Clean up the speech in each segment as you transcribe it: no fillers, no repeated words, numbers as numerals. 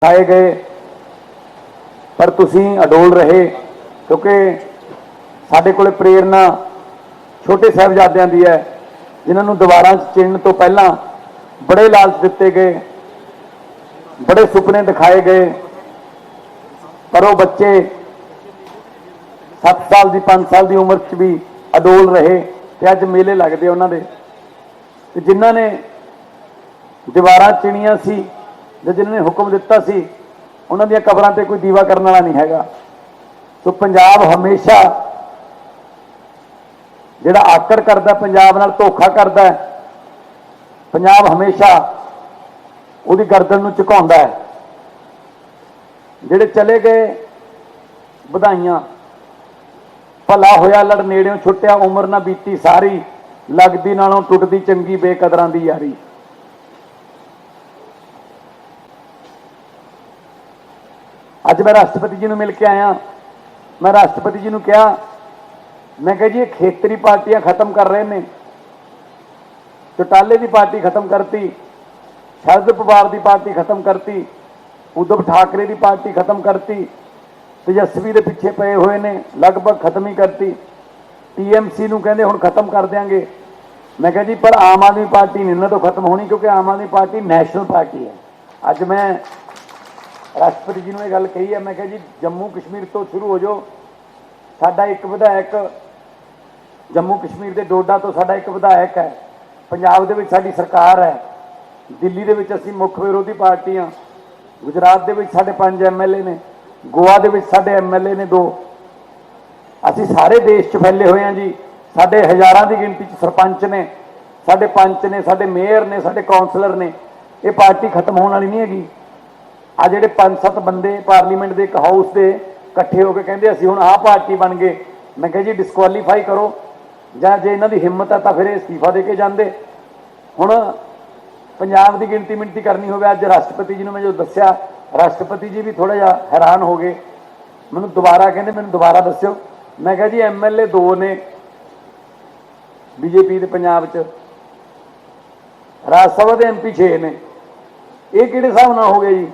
खाए गए पर तुसी अडोल रहे क्योंकि साडे कोले प्रेरणा छोटे साहिबजादियां दी है जिन्होंने दीवारां चिणन तो पहला बड़े लालच दिते गए, बड़े सुपने दिखाए गए, पर वो बच्चे 7 साल की 5 साल की उम्र च भी अडोल रहे। तो अज मेले लगते उन्होंने जिन्हों ने दीवारां चिणियां सी जिन्होंने हुक्म दिता सी उन्हों दी कबरां ते कोई दीवा करने वाला नहीं हैगा। तो पंजाब हमेशा जिहड़ा आकड़ करता, पंजाब नाल धोखा करता है, पंजाब हमेशा उहदी गर्दन नूं झुकाउंदा है। जिहड़े चले गए बधाइयां, भला होया लड़ नेड़ियों छुट्टिया, उम्र ना बीती सारी, लगदी नालों टुटदी चंगी बेकदरां दी यारी। अज मैं राष्ट्रपति जी को मिल के आया, मैं राष्ट्रपति जी को कहा, मैं कहा जी ये खेतरी पार्टियां खत्म कर रहे हैं, चौटाले की पार्टी खत्म करती, शरद पवार की पार्टी खत्म करती, उद्धव ठाकरे की पार्टी खत्म करती, तेजस्वी के पिछे पे हुए ने लगभग खत्म ही करती, टीएमसी को कहते हुण खत्म कर देंगे। मैं कहा जी पर आम आदमी पार्टी नहीं इन्होंने तो खत्म होनी, क्योंकि आम आदमी पार्टी नैशनल पार्टी है। अज मैं राष्ट्रपति जी ने यह गल कही है, मैं कहा जी जम्मू कश्मीर तो शुरू हो जाओ, साडा एक विधायक जम्मू कश्मीर के डोडा तो साडा एक विधायक है, पंजाब दे विच साडी सरकार है, दिल्ली दे विच असीं मुख विरोधी पार्टी हाँ, गुजरात दे विच साडे 5 MLA ने, गोवा दे विच साडे MLA ने 2, असीं सारे देश च फैले हुए हैं जी। साडे हज़ारां की गिनती च सरपंच ने, साडे पंच ने, साडे मेयर ने, साडे कौंसलर ने। ये पार्टी खत्म होने वाली नहीं हैगी। आ जिहड़े 5-7 बंदे पार्लीमेंट के एक हाउस के इकट्ठे होकर कहते असीं हुण आह पार्टी बन गए, मैं कहा जी डिस्कुआलीफाई करो, जां जे इन्हां दी हिम्मत है तो फिर इस्तीफा दे के जांदे। हुण पंजाब की गिनती मिनती करनी होवे, अज राष्ट्रपति जी ने मैं जो दस्सिया, राष्ट्रपति जी भी थोड़ा जिहा हैरान हो गए, मैनूं दोबारा कहंदे मैनूं दोबारा दस्सिओ। मैं कहा जी MLA 2 ने बीजेपी के पंजाब च, राज सभा के MP 6 ने, ये किहड़े हिसाब नाल हो गए जी?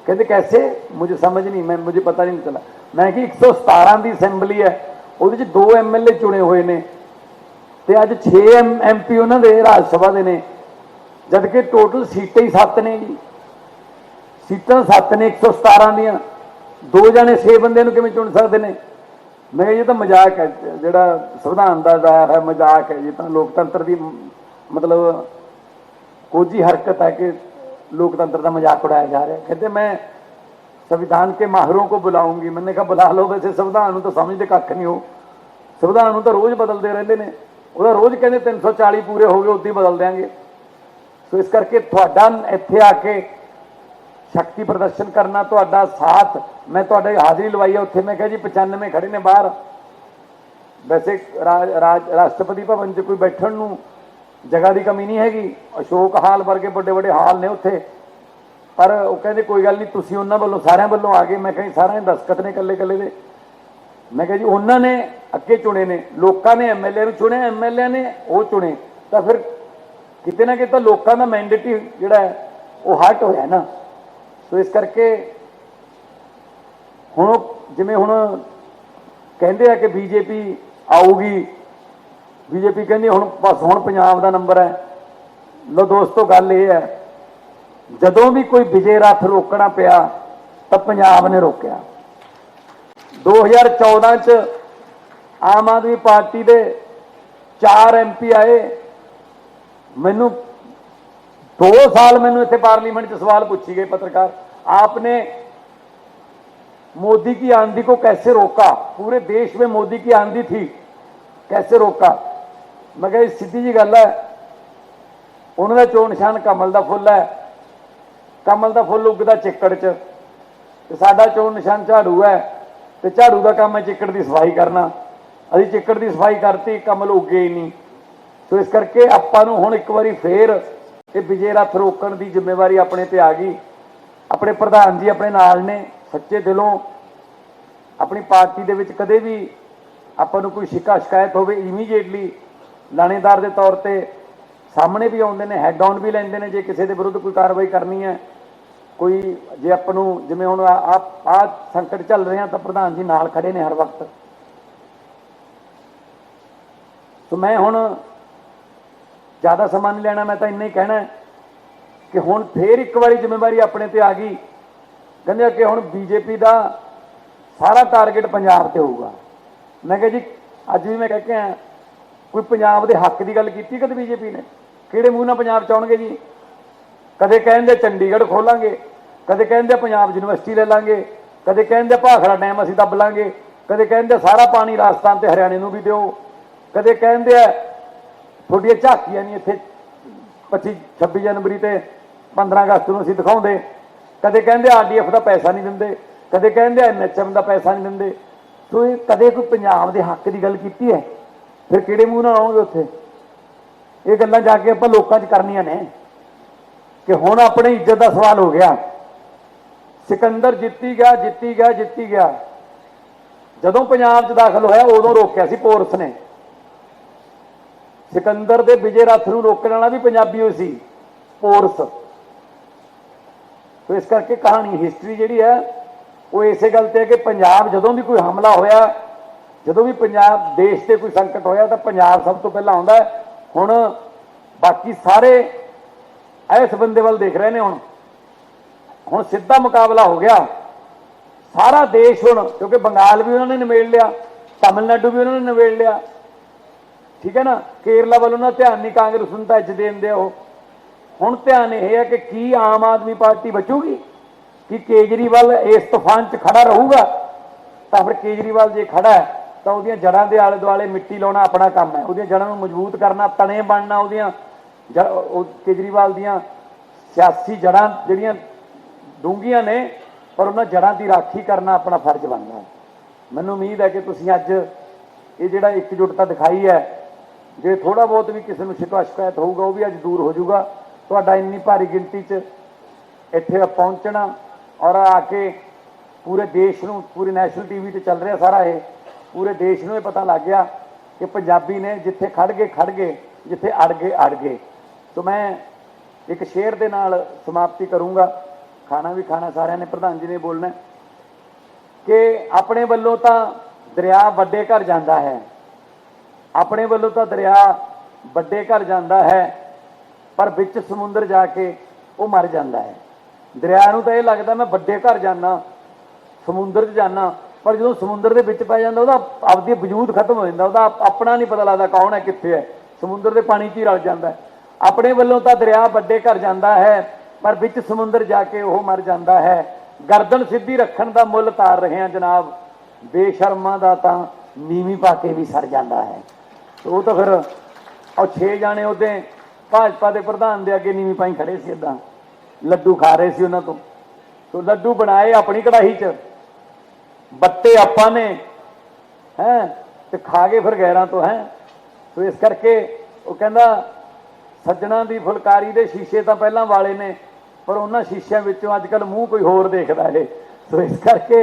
कहते कैसे, मुझे समझ नहीं, मैं मुझे पता नहीं चला। मैं कि 117 की असैंबली है, वो 2 MLA चुने हुए ने, तो अज 6 MP उन्होंने राज सभा के ने, जबकि टोटल सीटें ही 7 ने जी, सीटां 7 ने 117 दियां, 2 जने 6 बंदे किवें चुन सकते हैं? मैं ये तो मजाक है, जिहड़ा संविधान का दायर है मजाक है जी, तो लोकतंत्र की मतलब कोझी हरकत है कि लोकतंत्र का मजाक उड़ाया जा रहा है। कहते मैं संविधान के माहिरों को बुलाऊंगी, मैंने कहा बुला लो, वैसे संविधान तो समझते कख नहीं हो, संविधान तो रोज़ बदलते रहते हैं, वह रोज़ कहते 340 पूरे हो गए उद्दी बदल देंगे। तो इस करके तुहाडा इत्थे आके शक्ति प्रदर्शन करना, तुहाडा साथ, मैं तुहाडे हाज़री लवाई है उत्थे, मैं कहा जी 95 खड़े ने बाहर, वैसे राष्ट्रपति भवन च कोई बैठण नूं जगह की कमी नहीं हैगी, अशोक हाल वर्गे बड़े बड़े हाल ने उत्थे, पर वो कहते कोई गल नहीं, तुसीं उन्हां वल्लों सारिਆਂ वल्लों आ गए। मैं कहीं सारे दस्खत ने कल्ले कल्ले दे, मैं कहा जी उन्होंने अगे चुने ने, लोगों ने MLA चुने, MLA ने वो चुने, तो फिर किते ना किते लोगों का मैंडेट ही जिहड़ा है वो हट होया ना। तो इस करके हुण जिवें हुण कहंदे आ कि बीजेपी आऊगी, बीजेपी कहती हुण बस हुण पंजाब का नंबर है। लो दोस्तों गल ये है, जदों भी कोई विजय रथ रोकना पिया तो पंजाब ने रोकया। 2014 च आम आदमी पार्टी के 4 MP आए, मैनू 2 साल मैनू इत्थे पार्लीमेंट च सवाल पूछी गए पत्रकार, आपने मोदी की आंधी को कैसे रोका, पूरे देश में मोदी की आंधी थी, कैसे रोका? मैं कहा सीधी जी गल है, उन्होंने चोण निशान कमल का फुल है, कमल का फुल उगदा चिक्कड़ च, ते साडा चोण निशान झाड़ू है, तो झाड़ू का काम है चिक्कड़ की सफाई करना। अभी चिक्कड़ की सफाई करती, कमल उगे ही नहीं। तो इस करके आपां नूं हुण एक बारी फिर ये विजय रथ रोकण की जिम्मेवारी अपने ते आ गई। अपने प्रधान जी अपने नाल ने, सच्चे दिलों अपनी पार्टी दे विच कदे भी आपां नूं कोई शिकायत होवे इमीडिएटली लाणेदार के तौर पर सामने भी आउंदे ने, हैड ऑन भी लैंदे ने, जे किसी के विरुद्ध कोई कार्रवाई करनी है ਕੋਈ ਜੇ ਆਪਾਂ ਨੂੰ ਜਿਵੇਂ ਹੁਣ ਆ ਸੰਕਟ ਚੱਲ ਰਹੇ ਆ ਤਾਂ ਪ੍ਰਧਾਨ ਜੀ ਨਾਲ ਖੜੇ ਨੇ ਹਰ ਵਕਤ। ਸੋ ਮੈਂ ਹੁਣ ਜ਼ਿਆਦਾ ਸਮਾਂ ਨਹੀਂ ਲੈਣਾ, ਮੈਂ ਤਾਂ ਇੰਨਾ ਹੀ ਕਹਿਣਾ ਕਿ ਹੁਣ ਫੇਰ ਇੱਕ ਵਾਰੀ ਜ਼ਿੰਮੇਵਾਰੀ ਆਪਣੇ ਤੇ ਆ ਗਈ। ਕਹਿੰਦੇ ਕਿ ਹੁਣ ਬੀਜੇਪੀ ਦਾ ਸਾਰਾ ਟਾਰਗੇਟ ਪੰਜਾਬ ਤੇ ਹੋਊਗਾ। ਮੈਂ ਕਿਹਾ ਜੀ ਅੱਜ ਵੀ ਮੈਂ ਕਹਿ ਕੇ ਆਇਆ, ਕੋਈ ਪੰਜਾਬ ਦੇ ਹੱਕ ਦੀ ਗੱਲ ਕੀਤੀ ਕਦੇ ਬੀਜੇਪੀ ਨੇ? ਕਿਹੜੇ ਮੂੰਹ ਨਾਲ ਪੰਜਾਬ ਚਾਹੁੰਗੇ ਜੀ? ਕਦੇ ਕਹਿੰਦੇ ਚੰਡੀਗੜ੍ਹ ਖੋਲਾਂਗੇ, ਕਦੇ ਕਹਿੰਦੇ ਪੰਜਾਬ ਯੂਨੀਵਰਸਿਟੀ ਲੈ ਲਾਂਗੇ, ਕਦੇ ਕਹਿੰਦੇ ਭਾਖੜਾ ਡੈਮ ਅਸੀਂ ਦੱਬ ਲਾਂਗੇ, ਕਦੇ ਕਹਿੰਦੇ ਸਾਰਾ ਪਾਣੀ ਰਾਜਸਥਾਨ ਤੇ ਹਰਿਆਣੇ ਨੂੰ ਵੀ ਦਿਓ, ਕਦੇ ਕਹਿੰਦੇ ਆ ਤੁਹਾਡੀਆਂ ਝਾਕੀਆਂ ਨਹੀਂ ਇੱਥੇ 26 ਜਨਵਰੀ ਤੇ 15 ਅਗਸਤ ਨੂੰ ਅਸੀਂ ਦਿਖਾਉਂਦੇ, ਕਦੇ ਕਹਿੰਦੇ RDF ਦਾ ਪੈਸਾ ਨਹੀਂ ਦਿੰਦੇ, ਕਦੇ ਕਹਿੰਦੇ NHM ਦਾ ਪੈਸਾ ਨਹੀਂ ਦਿੰਦੇ। ਸੋ ਇਹ ਕਦੇ ਕੋਈ ਪੰਜਾਬ ਦੇ ਹੱਕ ਦੀ ਗੱਲ ਕੀਤੀ ਹੈ? ਫਿਰ ਕਿਹੜੇ ਮੂੰਹ ਨਾਲ ਆਉਣਗੇ ਉੱਥੇ? ਇਹ ਗੱਲਾਂ ਜਾ ਕੇ ਆਪਾਂ ਲੋਕਾਂ 'ਚ ਕਰਨੀਆਂ ਨੇ ਕਿ ਹੁਣ ਆਪਣੀ ਇੱਜ਼ਤ ਦਾ ਸਵਾਲ ਹੋ ਗਿਆ। ਸਿਕੰਦਰ ਜਿੱਤੀ ਗਿਆ, ਜਿੱਤੀ ਗਿਆ, ਜਿੱਤੀ ਗਿਆ। ਜਦੋਂ ਪੰਜਾਬ 'ਚ ਦਾਖਲ ਹੋਇਆ ਉਦੋਂ ਰੋਕਿਆ ਸੀ ਪੋਰਸ ਨੇ। ਸਿਕੰਦਰ ਦੇ ਵਿਜੇ ਰੱਥ ਨੂੰ ਰੋਕਣ ਵਾਲਾ ਵੀ ਪੰਜਾਬੀ ਹੋਈ ਸੀ, ਪੋਰਸ। तो इस करके कहानी हिस्टरी जी है वो इसे गल ते है कि पंजाब जदों भी कोई हमला होया, जदों भी पंजाब देश से कोई संकट होया तो पंजाब सब तो पहला आउंदा है। हुण बाकी सारे इस बंदे वाल देख रहे हैं। हुण सीधा मुकाबला हो गया सारा देश हुण, क्योंकि बंगाल भी उन्होंने निबेड़ लिया, तमिलनाडु भी उन्होंने निबेड़ लिया, ठीक है ना। केरला वालों ना ध्यान नहीं, कांग्रेस नूं तां इज्जत देंदे हो। हुण ध्यान यह है कि की आम आदमी पार्टी बचूगी, कि केजरीवाल इस तूफान च खड़ा रहूगा? तो फिर केजरीवाल जे खड़ा है तो उहदियां जड़ां दे आले दुआले मिट्टी लाउणा अपना काम है, उहदियां जड़ां नूं मजबूत करना, तने बनना, उहदियां केजरीवाल दीयां सियासी जड़ां जिहड़ियां डूंघियां ने पर उन्हां जड़ां दी राखी करना अपना फर्ज बनदा है। मैनूं उम्मीद है कि तुसीं अज ये जिहड़ा एकजुटता दिखाई है, जे थोड़ा बहुत भी किसी नूं शिकायत होਊਗਾ वो भी अज दूर हो जाऊगा। ਤੁਹਾਡਾ ਇੰਨੀ ਭਾਰੀ ਗਿਣਤੀ 'ਚ ਇੱਥੇ ਪਹੁੰਚਣਾ ਔਰ ਆ ਕੇ ਪੂਰੇ ਦੇਸ਼ ਨੂੰ, ਪੂਰੀ ਨੈਸ਼ਨਲ ਟੀਵੀ ਤੇ ਚੱਲ ਰਿਹਾ ਸਾਰਾ ਇਹ, ਪੂਰੇ ਦੇਸ਼ ਨੂੰ ਇਹ ਪਤਾ ਲੱਗ ਗਿਆ ਕਿ ਪੰਜਾਬੀ ਨੇ ਜਿੱਥੇ ਖੜ ਗਏ, ਜਿੱਥੇ ਅੜ ਗਏ। ਸੋ ਮੈਂ ਇੱਕ ਸ਼ੇਰ ਦੇ ਨਾਲ ਸਮਾਪਤੀ ਕਰੂੰਗਾ। ਖਾਣਾ ਵੀ ਖਾਣਾ ਸਾਰਿਆਂ ਨੇ, ਪ੍ਰਧਾਨ ਜੀ ਨੇ ਬੋਲਣਾ ਕਿ ਆਪਣੇ ਵੱਲੋਂ ਤਾਂ ਦਰਿਆ ਵੱਡੇ ਘਰ ਜਾਂਦਾ ਹੈ, ਆਪਣੇ ਵੱਲੋਂ ਤਾਂ ਦਰਿਆ ਵੱਡੇ ਘਰ ਜਾਂਦਾ ਹੈ, पर विच समुंदर जाके वो मर जाता है। दरिया नूं तां इह लगदा मैं वड्डे घर जाना, समुंदर च जाना, पर जो समुंदर दे विच पै जांदा उहदा आपदी वजूद खत्म हो जांदा, उहदा अपना नहीं पता लगदा कौन है कित्थे है, समुंदर दे पानी च ही रल जांदा है। अपने वल्लों तां दरिया वड्डे घर जांदा है पर विच समुंदर जाके वो मर जांदा है। गर्दन सीधी रखण दा मुੱਲ तार रहे हैं जनाब, बेशर्मां दा तां नीवी पा के भी सड़ जांदा है। तो वो तो फिर और 6 जाने उहदे भाजपा के प्रधान के अगे नीवी पाई खड़े से, इदा लड्डू खा रहे थे उन्होंने तो लड्डू बनाए अपनी कढ़ाई च, बट्टे आपा ने हैं तो खा गए फिर गैरां तो हैं। तो इस करके वो कहता सज्जणा की फुलकारी के शीशे तो पहला वाले ने, पर उन्होंने शीशिया अजकल मूँह कोई होर देखता है। तो इस करके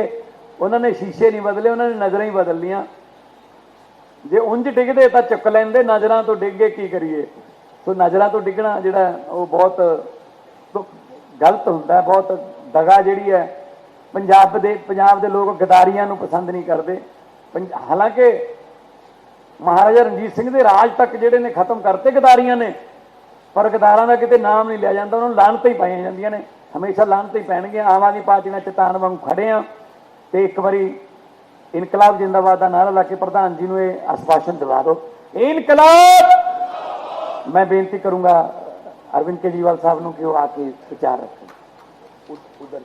उन्होंने शीशे नहीं बदले, उन्होंने नज़र ही बदल लिया। जे उंज डिगदे तो चुक लेंदे, नज़रां तो डिग गए की करिए। तो नज़रां तो डिगना जिहड़ा वो बहुत गलत होंदा है, बहुत दगा जिहड़ी है। पंजाब दे लोग गदारियां नूं पसंद नहीं करते। हालांकि महाराजा रणजीत सिंह दे राज तक जिहड़े ने खत्म करते गदारियां ने, पर गदारां दा किते नाम नहीं लिया जाता, उन्होंने लानतां ही पाईयां जांदियां ने, हमेशा लानतां ही पैणगीਆਂ। आम आदमी पार्टी नाल चट्टान वांग खड़े आ ते एक बारी इनकलाब जिंदाबाद का नारा ला के प्रधान जी नूं इह आश्वासन दिवा दो, इनकलाब। मैं बेनती करूंगा अरविंद केजरीवाल साहब को कि वो आके विचार रखें उधर।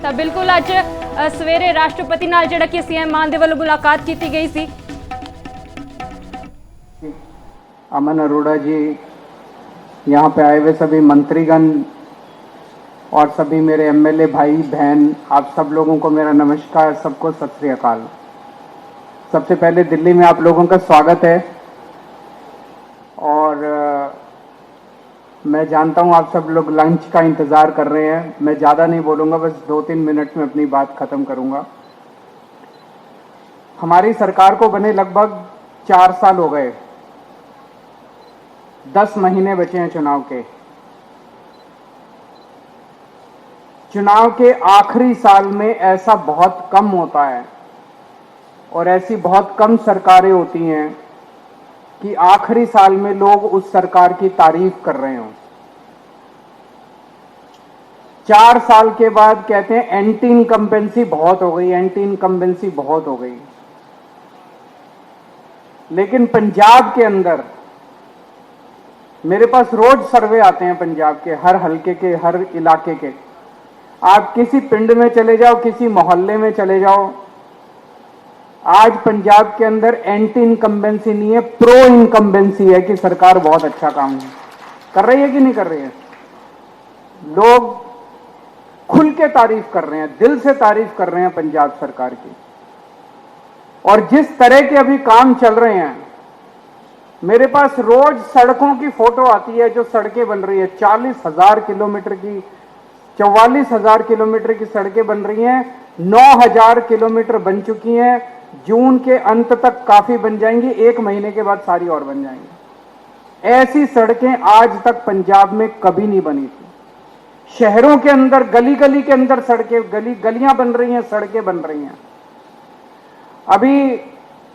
ਤਾਂ ਬਿਲਕੁਲ ਅੱਜ ਸਵੇਰੇ ਰਾਸ਼ਟਰਪਤੀ ਨਾਲ ਜਿਹੜਾ ਕਿ ਸੀਐਮ ਮਾਨ ਦੇ ਵੱਲੋਂ ਮੁਲਾਕਾਤ ਕੀਤੀ ਗਈ ਸੀ। अमन अरोड़ा जी, यहाँ पे आए हुए सभी मंत्रीगण और सभी मेरे एमएलए भाई बहन, आप सब लोगों को मेरा नमस्कार, सबको सत श्री अकाल। सबसे पहले दिल्ली में आप लोगों का स्वागत है और मैं जानता हूँ आप सब लोग लंच का इंतज़ार कर रहे हैं। मैं ज़्यादा नहीं बोलूँगा, बस 2-3 मिनट में अपनी बात ख़त्म करूँगा। हमारी सरकार को बने लगभग 4 साल हो गए, 10 महीने बचे हैं चुनाव के। चुनाव के आखिरी साल में ऐसा बहुत कम होता है और ऐसी बहुत कम सरकारें होती हैं कि आखिरी साल में लोग उस सरकार की तारीफ कर रहे हों। 4 साल के बाद कहते हैं एंटी इनकम्बेंसी बहुत हो गई, एंटी इनकम्बेंसी बहुत हो गई। लेकिन पंजाब के अंदर मेरे पास रोज सर्वे आते हैं पंजाब के हर हलके के, हर इलाके के। आप किसी पिंड में चले जाओ, किसी मोहल्ले में चले जाओ, आज पंजाब के अंदर एंटी इनकम्बेंसी नहीं है, प्रो इनकम्बेंसी है कि सरकार बहुत अच्छा काम कर रही है कि नहीं कर रही है। लोग खुल के तारीफ कर रहे हैं, दिल से तारीफ कर रहे हैं पंजाब सरकार की। और जिस तरह के अभी काम चल रहे हैं, मेरे पास रोज सड़कों की फोटो आती है, जो सड़कें बन रही है 40,000 किलोमीटर की, 44,000 किलोमीटर की सड़कें बन रही हैं, 9,000 किलोमीटर बन चुकी हैं। जून के अंत तक काफी बन जाएंगी, 1 महीने के बाद सारी और बन जाएंगी। ऐसी सड़कें आज तक पंजाब में कभी नहीं बनी थी। शहरों के अंदर, गली गली के अंदर सड़कें, गलियां बन रही हैं, सड़कें बन रही हैं। अभी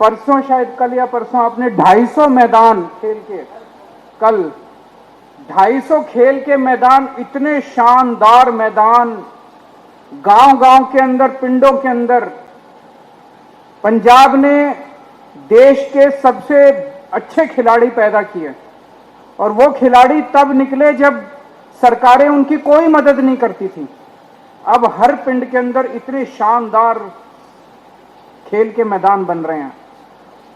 परसों, शायद कल या परसों, आपने 250 मैदान खेल के, कल 250 खेल के मैदान, इतने शानदार मैदान गांव गांव के अंदर, पिंडों के अंदर। पंजाब ने देश के सबसे अच्छे खिलाड़ी पैदा किए और वो खिलाड़ी तब निकले जब सरकारें उनकी कोई मदद नहीं करती थी। अब हर पिंड के अंदर इतने शानदार खेल के मैदान बन रहे हैं।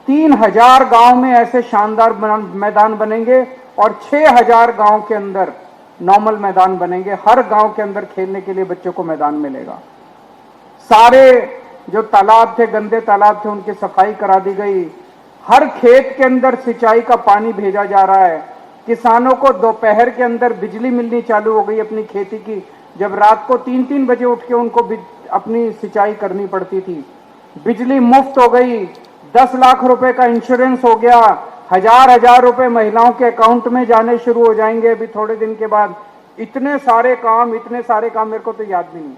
3,000 गांव में ऐसे शानदार मैदान बनेंगे और 6,000 गांव के अंदर नॉर्मल मैदान बनेंगे। हर गांव के अंदर खेलने के लिए बच्चों को मैदान मिलेगा। सारे जो तालाब थे, गंदे तालाब थे, उनकी सफाई करा दी गई। हर खेत के अंदर सिंचाई का पानी भेजा जा रहा है। किसानों को दोपहर के अंदर बिजली मिलनी चालू हो गई अपनी खेती की, जब रात को 3-3 बजे उठ के उनको अपनी सिंचाई करनी पड़ती थी। बिजली मुफ्त हो गई, 10 लाख रुपए का इंश्योरेंस हो गया, हजार रुपए महिलाओं के अकाउंट में जाने शुरू हो जाएंगे अभी थोड़े दिन के बाद। इतने सारे काम मेरे को तो याद भी नहीं।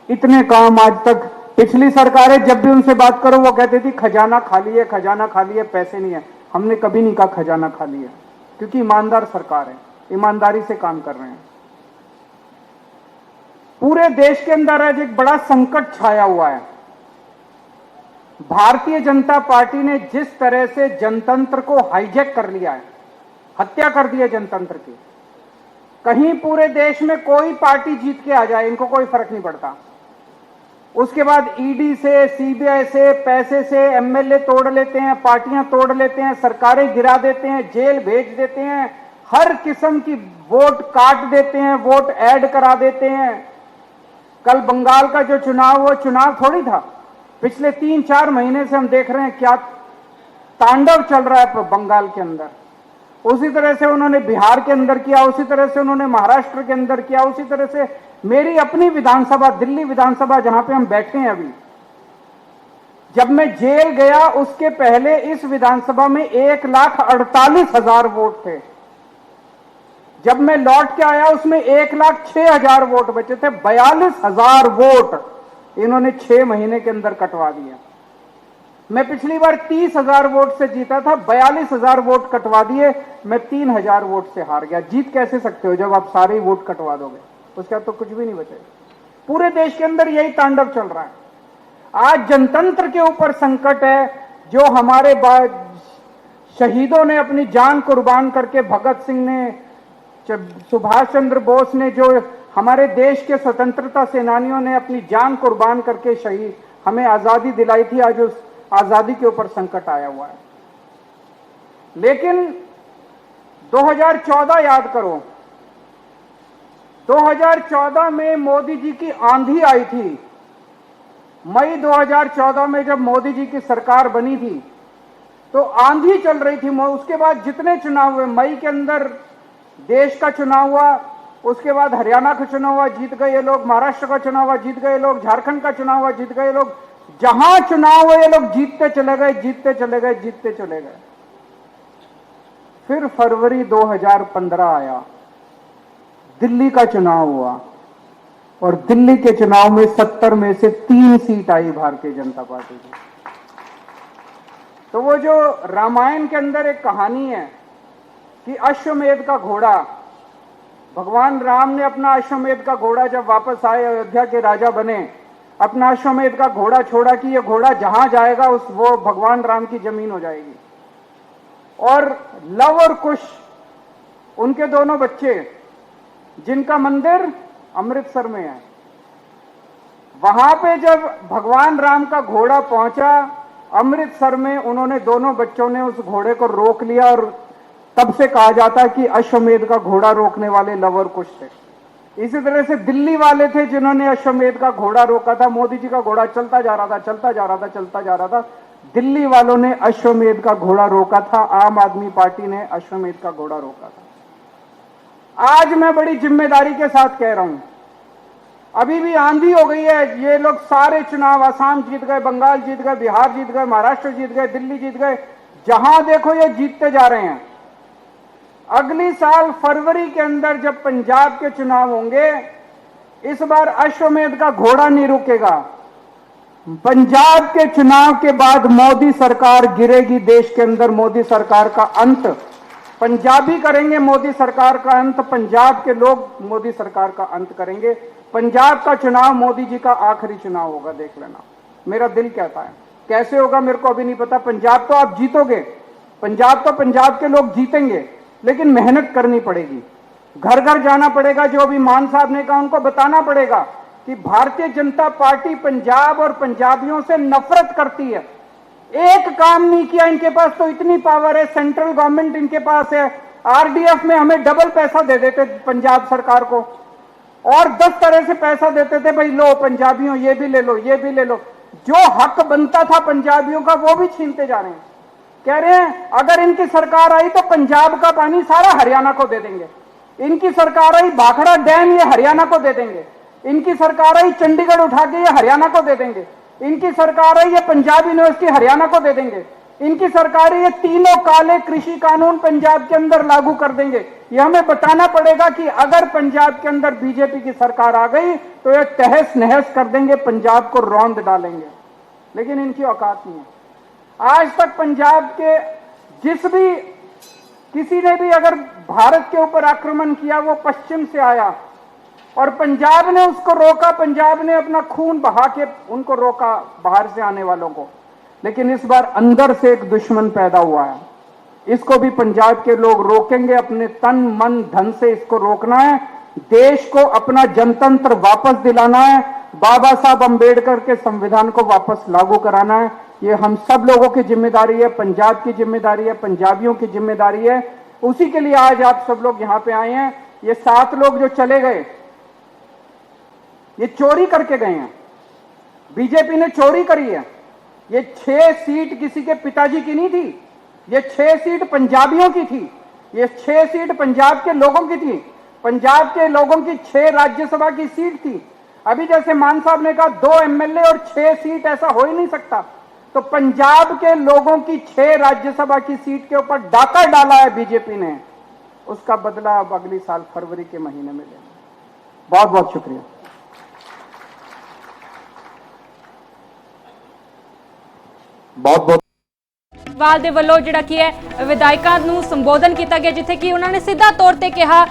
इतने काम आज तक पिछली सरकारें, जब भी उनसे बात करो वो कहती थी खजाना खाली है, खजाना खाली है, पैसे नहीं है। हमने कभी नहीं कहा खजाना खाली है, क्योंकि ईमानदार सरकार है, ईमानदारी से काम कर रहे हैं। पूरे देश के अंदर आज एक बड़ा संकट छाया हुआ है। भारतीय जनता पार्टी ने जिस तरह से जनतंत्र को हाईजैक कर लिया है, हत्या कर दी है जनतंत्र की। कहीं पूरे देश में कोई पार्टी जीत के आ जाए, इनको कोई फर्क नहीं पड़ता। उसके बाद ईडी से, सीबीआई से, पैसे से एमएलए तोड़ लेते हैं, पार्टियां तोड़ लेते हैं, सरकारें गिरा देते हैं, जेल भेज देते हैं, हर किस्म की वोट काट देते हैं, वोट ऐड करा देते हैं। कल बंगाल का जो चुनाव, वो चुनाव थोड़ी था। पिछले 3-4 महीने से हम देख रहे हैं क्या तांडव चल रहा है बंगाल के अंदर। उसी तरह से उन्होंने बिहार के अंदर किया, उसी तरह से उन्होंने महाराष्ट्र के अंदर किया, उसी तरह से मेरी अपनी विधानसभा, दिल्ली विधानसभा जहां पे हम बैठे हैं अभी, जब मैं जेल गया उसके पहले इस विधानसभा में 1,48,000 वोट थे। जब मैं लौट के आया उसमें 1,06,000 वोट बचे थे। 42,000 वोट इन्होंने 6 महीने के अंदर कटवा दिया। मैं पिछली बार 30,000 वोट से जीता था, 42,000 वोट कटवा दिए, मैं 3,000 वोट से हार गया। जीत कैसे सकते हो जब आप सारे वोट कटवा दोगे? उसके बाद तो कुछ भी नहीं बचेगा। पूरे देश के अंदर यही तांडव चल रहा है। आज जनतंत्र के ऊपर संकट है। जो हमारे शहीदों ने अपनी जान कुर्बान करके, भगत सिंह ने, सुभाष चंद्र बोस ने, जो हमारे देश के स्वतंत्रता सेनानियों ने अपनी जान कुर्बान करके शहीद हमें आजादी दिलाई थी, आज उस आजादी के ऊपर संकट आया हुआ है। लेकिन 2014 याद करो, 2014 में मोदी जी की आंधी आई थी। मई 2014 में जब मोदी जी की सरकार बनी थी तो आंधी चल रही थी। उसके बाद जितने चुनाव हुए, मई के अंदर देश का चुनाव हुआ, उसके बाद हरियाणा का चुनाव हुआ, जीत गए ये लोग, महाराष्ट्र का चुनाव हुआ, जीत गए लोग, झारखंड का चुनाव हुआ, जीत गए लोग, जहां चुनाव हुए ये लोग जीतते चले गए, जीतते चले गए, जीतते चले गए। फिर फरवरी 2015 आया, दिल्ली का चुनाव हुआ और दिल्ली के चुनाव में 70 में से 3 सीट आई भारतीय जनता पार्टी की। तो वो जो रामायण के अंदर एक कहानी है कि अश्वमेध का घोड़ा, भगवान राम ने अपना अश्वमेध का घोड़ा जब वापस आए, अयोध्या के राजा बने, अपना अश्वमेध का घोड़ा छोड़ा कि ये घोड़ा जहां जाएगा उस वो भगवान राम की जमीन हो जाएगी। और लव और कुश, उनके दोनों बच्चे, जिनका मंदिर अमृतसर में है, वहां पे जब भगवान राम का घोड़ा पहुंचा अमृतसर में, उन्होंने दोनों बच्चों ने उस घोड़े को रोक लिया और तब से कहा जाता है कि अश्वमेध का घोड़ा रोकने वाले लव और कुश थे। इसी तरह से दिल्ली वाले थे जिन्होंने अश्वमेध का घोड़ा रोका था। मोदी जी का घोड़ा चलता जा रहा था, चलता जा रहा था, चलता जा रहा था, दिल्ली वालों ने अश्वमेध का घोड़ा रोका था, आम आदमी पार्टी ने अश्वमेध का घोड़ा रोका था। आज मैं बड़ी जिम्मेदारी के साथ कह रहा हूं, अभी भी आंधी हो गई है। ये लोग सारे चुनाव, असम जीत गए, बंगाल जीत गए, बिहार जीत गए, महाराष्ट्र जीत गए, दिल्ली जीत गए, जहां देखो ये जीतते जा रहे हैं। अगली साल फरवरी के अंदर जब पंजाब के चुनाव होंगे, इस बार अश्वमेध का घोड़ा नहीं रुकेगा। पंजाब के चुनाव के बाद मोदी सरकार गिरेगी, देश के अंदर मोदी सरकार का अंत पंजाबी करेंगे, मोदी सरकार का अंत पंजाब के लोग मोदी सरकार का अंत करेंगे। पंजाब का चुनाव मोदी जी का आखिरी चुनाव होगा, देख लेना। मेरा दिल कहता है, कैसे होगा मेरे को अभी नहीं पता। पंजाब तो आप जीतोगे, पंजाब तो पंजाब के लोग जीतेंगे, लेकिन मेहनत करनी पड़ेगी, घर घर जाना पड़ेगा। जो अभी मान साहब ने कहा, उनको बताना पड़ेगा कि भारतीय जनता पार्टी पंजाब और पंजाबियों से नफरत करती है। एक काम नहीं किया इनके पास, तो इतनी पावर है, सेंट्रल गवर्नमेंट इनके पास है। आरडीएफ में हमें डबल पैसा दे देते पंजाब सरकार को, और 10 तरह से पैसा देते थे, भाई लो पंजाबियों ये भी ले लो, ये भी ले लो। जो हक बनता था पंजाबियों का वो भी छीनते जा रहे हैं। कह रहे हैं अगर इनकी सरकार आई तो पंजाब का पानी सारा हरियाणा को दे देंगे, इनकी सरकार आई भाखड़ा डैम ये हरियाणा को दे देंगे, इनकी सरकार आई चंडीगढ़ उठा के ये हरियाणा को दे देंगे, इनकी सरकार आई ये पंजाब यूनिवर्सिटी हरियाणा को दे देंगे, इनकी सरकार ये तीनों काले कृषि कानून पंजाब के अंदर लागू कर देंगे। ये हमें बताना पड़ेगा कि अगर पंजाब के अंदर बीजेपी की सरकार आ गई तो ये तहस नहस कर देंगे, पंजाब को रौंद डालेंगे। लेकिन इनकी औकात नहीं है। आज तक पंजाब के किसी ने भी अगर भारत के ऊपर आक्रमण किया वो पश्चिम से आया और पंजाब ने उसको रोका, पंजाब ने अपना खून बहा के उनको रोका, बाहर से आने वालों को। लेकिन इस बार अंदर से एक दुश्मन पैदा हुआ है, इसको भी पंजाब के लोग रोकेंगे, अपने तन मन धन से इसको रोकना है। देश को अपना जनतंत्र वापस दिलाना है, बाबा साहब अंबेडकर के संविधान को वापस लागू कराना है। ये हम सब लोगों की जिम्मेदारी है, पंजाब की जिम्मेदारी है, पंजाबियों की जिम्मेदारी है। उसी के लिए आज आप सब लोग यहां पे आए हैं। ये 7 लोग जो चले गए, ये चोरी करके गए हैं, बीजेपी ने चोरी करी है। ये 6 सीट किसी के पिताजी की नहीं थी, ये 6 सीट पंजाबियों की थी, ये 6 सीट पंजाब के लोगों की थी। पंजाब के लोगों की 6 राज्यसभा की सीट थी। अभी जैसे मान साहब ने कहा 2 एमएलए और 6 सीट, ऐसा हो ही नहीं सकता। तो पंजाब के लोगों की 6 राज्यसभा की सीट के ऊपर डाका डाला है बीजेपी ने, उसका बदला अब अगली साल फरवरी के महीने में लेना। बहुत बहुत शुक्रिया। बहुत बहुत ਵਾਲ ਦੇ ਵੱਲੋਂ ਜਿਹੜਾ ਕੀ ਹੈ ਵਿਧਾਇਕਾਂ ਨੂੰ ਸੰਬੋਧਨ ਕੀਤਾ ਗਿਆ, ਜਿੱਥੇ ਕਿ ਉਹਨਾਂ ਨੇ ਸਿੱਧਾ ਤੌਰ ਤੇ ਕਿਹਾ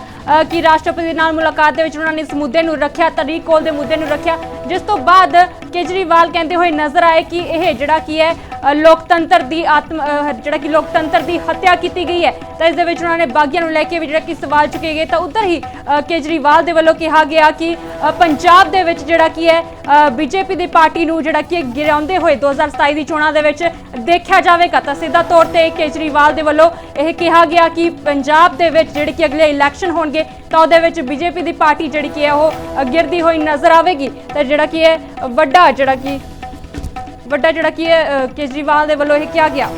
ਕਿ ਰਾਸ਼ਟਰਪਤੀ ਨਾਲ ਮੁਲਾਕਾਤ ਦੇ ਵਿੱਚ ਉਹਨਾਂ ਨੇ ਇਸ ਮੁੱਦੇ ਨੂੰ ਰੱਖਿਆ, ਤਰੀਕੋਲ ਦੇ ਮੁੱਦੇ ਨੂੰ ਰੱਖਿਆ, ਜਿਸ ਤੋਂ ਬਾਅਦ ਕੇਜਰੀਵਾਲ ਕਹਿੰਦੇ ਹੋਏ ਨਜ਼ਰ ਆਏ ਕਿ ਇਹ ਜਿਹੜਾ ਕੀ ਹੈ ਲੋਕਤੰਤਰ ਦੀ ਜਿਹੜਾ ਕਿ ਲੋਕਤੰਤਰ ਦੀ ਹੱਤਿਆ ਕੀਤੀ ਗਈ ਹੈ। ਤਾਂ ਇਸ ਦੇ ਵਿੱਚ ਉਹਨਾਂ ਨੇ ਬਾਗੀਆਂ ਨੂੰ ਲੈ ਕੇ ਵੀ ਜਿਹੜਾ ਕਿ ਸਵਾਲ ਚੁੱਕੇ ਗਏ। ਤਾਂ ਉੱਧਰ ਹੀ ਕੇਜਰੀਵਾਲ ਦੇ ਵੱਲੋਂ ਕਿਹਾ ਗਿਆ ਕਿ ਪੰਜਾਬ ਦੇ ਵਿੱਚ ਜਿਹੜਾ ਕੀ ਹੈ ਬੀਜੇਪੀ ਦੀ ਪਾਰਟੀ ਨੂੰ ਜਿਹੜਾ ਕਿ ਗਿਰਾਉਂਦੇ ਹੋਏ 2027 ਦੀ ਚੋਣਾਂ ਦੇ ਵਿੱਚ ਦੇਖਿਆ ਜਾਵੇਗਾ। ਤਾਂ ਸਿੱਧਾ ਤੌਰ ਤੇ ਕੇਜਰੀਵਾਲ ਦੇ ਵੱਲੋਂ ਇਹ ਕਿਹਾ ਗਿਆ ਕਿ ਪੰਜਾਬ ਦੇ ਵਿੱਚ ਜਿਹੜੇ ਕਿ ਅਗਲੇ ਇਲੈਕਸ਼ਨ ਹੋਣਗੇ ਤਾਂ ਉਹਦੇ ਵਿੱਚ ਬੀਜੇਪੀ ਦੀ ਪਾਰਟੀ ਜਿਹੜੀ ਕੀ ਹੈ ਉਹ ਗਿਰਦੀ ਹੋਈ ਨਜ਼ਰ ਆਵੇਗੀ। ਤਾਂ ਜਿਹੜਾ ਕੀ ਹੈ ਵੱਡਾ ਜਿਹੜਾ ਕੀ ਹੈ ਕੇਜਰੀਵਾਲ ਦੇ ਵੱਲੋਂ ਇਹ ਕਿਹਾ ਗਿਆ।